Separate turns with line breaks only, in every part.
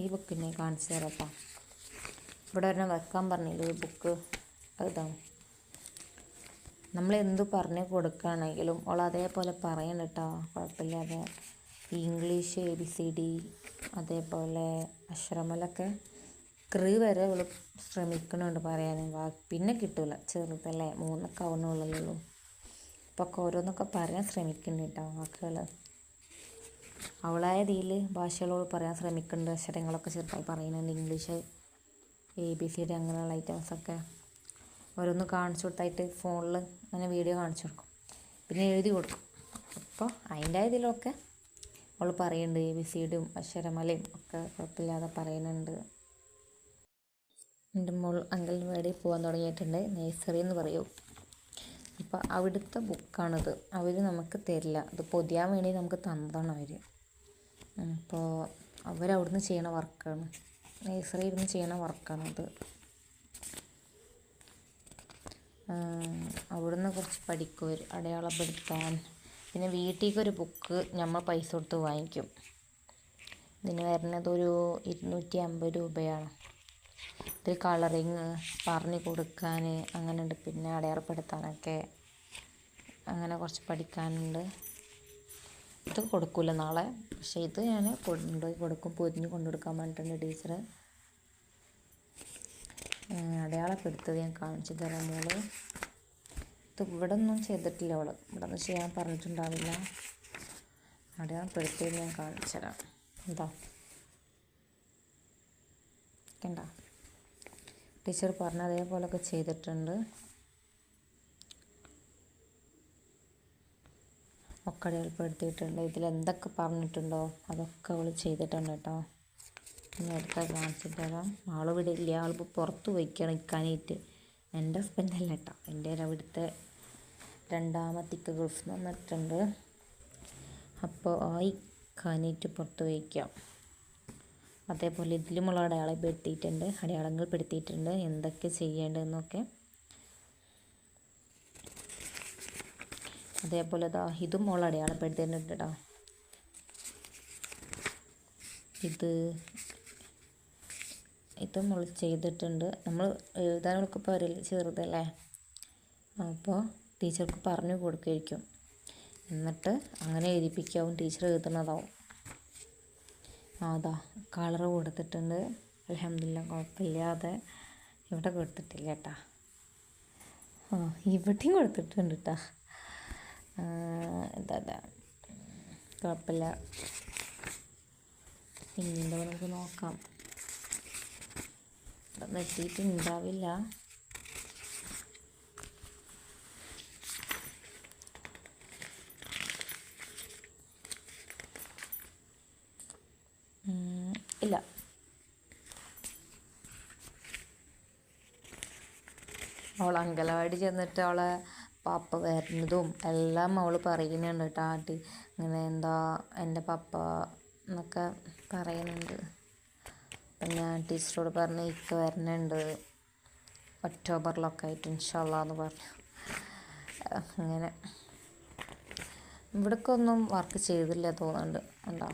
ഈ ബുക്കിനെ കാണിച്ചു തരാം. ഇവിടെ ഒരെണ്ണം വെക്കാൻ പറഞ്ഞില്ല ഒരു ബുക്ക്. അതാണ് നമ്മൾ എന്തു പറഞ്ഞു കൊടുക്കുകയാണെങ്കിലും അവൾ അതേപോലെ പറയണം കേട്ടോ, കുഴപ്പമില്ലാതെ. ഇംഗ്ലീഷ് ABCD അതേപോലെ അക്ഷരമലൊക്കെ വരെ അവൾ ശ്രമിക്കുന്നുണ്ട് പറയാൻ. പിന്നെ കിട്ടില്ല, ചെറുതല്ലേ, 3 ആവുന്നുള്ളൂ. അപ്പോൾ ഒക്കെ ഓരോന്നൊക്കെ പറയാൻ ശ്രമിക്കുന്നുണ്ട് കേട്ടോ വാക്കുകൾ. അവളായ രീതിയിൽ ഭാഷകളോട് പറയാൻ ശ്രമിക്കുന്നുണ്ട്. അക്ഷരങ്ങളൊക്കെ ചെറുതായി പറയുന്നുണ്ട്. ഇംഗ്ലീഷ് ABCD അങ്ങനെയുള്ള ഐറ്റംസൊക്കെ ഓരോന്ന് കാണിച്ചു കൊടുത്തായിട്ട് ഫോണിൽ അങ്ങനെ വീഡിയോ കാണിച്ചു കൊടുക്കും, പിന്നെ എഴുതി കൊടുക്കും. അപ്പോൾ അതിൻ്റെ ഇതിലൊക്കെ അവൾ പറയുന്നുണ്ട്. ABCDയും അക്ഷരമലയും ഒക്കെ കുഴപ്പമില്ലാതെ പറയുന്നുണ്ട്. എൻ്റെ മോൾ അംഗൻവാടിയിൽ പോകാൻ തുടങ്ങിയിട്ടുണ്ട്. നഴ്സറി എന്ന് പറയും. അപ്പോൾ അവിടുത്തെ ബുക്കാണിത്. അവർ നമുക്ക് തരില്ല, ഇത് പൊതിയാൻ വേണ്ടി നമുക്ക് തന്നതാണ് അവർ. അപ്പോൾ അവരവിടുന്ന് ചെയ്യണ വർക്കാണ്, നഴ്സറിയിൽ ഇരുന്ന് ചെയ്യണ വർക്കാണത്. അവിടുന്ന് കുറച്ച് പഠിക്കും അവർ, അടയാളപ്പെടുത്താൻ. പിന്നെ വീട്ടിലേക്കൊരു ബുക്ക് നമ്മൾ പൈസ കൊടുത്ത് വാങ്ങിക്കും. ഇതിന് വരുന്നത് ഒരു 250 രൂപയാണ്. ഇതിൽ കളറിങ് പറഞ്ഞു കൊടുക്കാൻ അങ്ങനെ ഉണ്ട്, പിന്നെ അടയാളപ്പെടുത്താനൊക്കെ അങ്ങനെ കുറച്ച് പഠിക്കാനുണ്ട്. ഇത് കൊടുക്കില്ല നാളെ, പക്ഷേ ഇത് ഞാൻ കൊണ്ടുപോയി കൊടുക്കും, പൊതിഞ്ഞ് കൊണ്ടുകൊടുക്കാൻ പറഞ്ഞിട്ടുണ്ട് ടീച്ചർ. അടയാളപ്പെടുത്തത് ഞാൻ കാണിച്ചു തരാം മോള്. ഇത് ഇവിടെ ഒന്നും ചെയ്തിട്ടില്ല അവൾ, ഇവിടെ ഒന്നും ചെയ്യാൻ പറഞ്ഞിട്ടുണ്ടാവില്ല. അടയാളപ്പെടുത്തിയത് ഞാൻ കാണിച്ചു തരാം. എന്താ കണ്ട, ടീച്ചർ പറഞ്ഞ അതേപോലെയൊക്കെ ചെയ്തിട്ടുണ്ട്. ഒക്കെ അടയാളപ്പെടുത്തിയിട്ടുണ്ട്. ഇതിലെന്തൊക്കെ പറഞ്ഞിട്ടുണ്ടോ അതൊക്കെ അവൾ ചെയ്തിട്ടുണ്ട് കേട്ടോ. ഇനി അടുത്ത കാണിച്ചിട്ട് തരാം. ആളിവിടെ ഇല്ല, ആളിപ്പോൾ പുറത്ത് പോയിക്കാണ് നിൽക്കാനായിട്ട്. എൻ്റെ ഹസ്ബൻഡല്ല കേട്ടോ, എൻ്റെ അവിടുത്തെ രണ്ടാമത്തെ ഗൾഫിൽ നിന്ന് വന്നിട്ടുണ്ട്. അപ്പോൾ കാനായിട്ട് പുറത്ത് പോയിക്കാം. അതേപോലെ ഇതിലുമുള്ള അടയാളങ്ങൾ പെടുത്തിയിട്ടുണ്ട് എന്തൊക്കെ ചെയ്യേണ്ടതെന്നൊക്കെ. അതേപോലെ ഇതും മോൾ അടയാളപ്പെടുത്തിയിട്ടുണ്ട് കേട്ടോ. ഇത് മോൾ ചെയ്തിട്ടുണ്ട്. നമ്മൾ എഴുതാനൊക്കെ ഇപ്പോൾ ചെറുതല്ലേ, അപ്പോൾ ടീച്ചർക്ക് പറഞ്ഞു കൊടുക്കുമായിരിക്കും, എന്നിട്ട് അങ്ങനെ എഴുതിപ്പിക്കാവും, ടീച്ചർ എഴുതുന്നതാവും. അതാ കളറ് കൊടുത്തിട്ടുണ്ട്. അൽഹംദുലില്ലാ കുഴപ്പമില്ലാതെ. ഇവിടെ കൊടുത്തിട്ടില്ല കേട്ടോ, ഇവിടെയും കൊടുത്തിട്ടുണ്ട് കേട്ടോ. എന്താ കുഴപ്പമില്ല. പിന്നെന്താ നമുക്ക് നോക്കാം. എത്തിയിട്ടുണ്ടാവില്ല. ഇല്ല, അവൾ അങ്കലവാടി ചെന്നിട്ട് അവളെ പാപ്പ വരുന്നതും എല്ലാം അവൾ പറയുന്നുണ്ട് കേട്ടോ. ഇങ്ങനെ എന്താ എൻ്റെ പപ്പ എന്നൊക്കെ പറയുന്നുണ്ട്. അപ്പം ഞാൻ ടീച്ചറോട് പറഞ്ഞ് ഇക്ക വരുന്നുണ്ട് ഒക്ടോബറിലൊക്കെ ആയിട്ട് ഇൻഷാ അല്ലാഹ് എന്ന് പറഞ്ഞു. അങ്ങനെ ഇവിടേക്കൊന്നും വർക്ക് ചെയ്തില്ല തോന്നുന്നുണ്ട്. ഉണ്ടോ,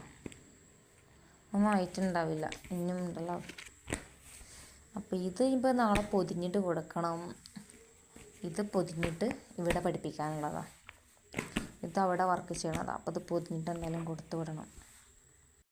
ഒന്നും ആയിട്ടുണ്ടാവില്ല, ഇനിയും ഉണ്ടല്ലോ. അപ്പോൾ ഇത് ഇപ്പോൾ നാളെ പൊതിഞ്ഞിട്ട് കൊടുക്കണം. ഇത് പൊതിഞ്ഞിട്ട് ഇവിടെ പഠിപ്പിക്കാനുള്ളതാണ്. ഇത് അവിടെ വർക്ക് ചെയ്യണതാണ്. അപ്പോൾ ഇത് പൊതിഞ്ഞിട്ട് എന്തായാലും കൊടുത്തു വിടണം.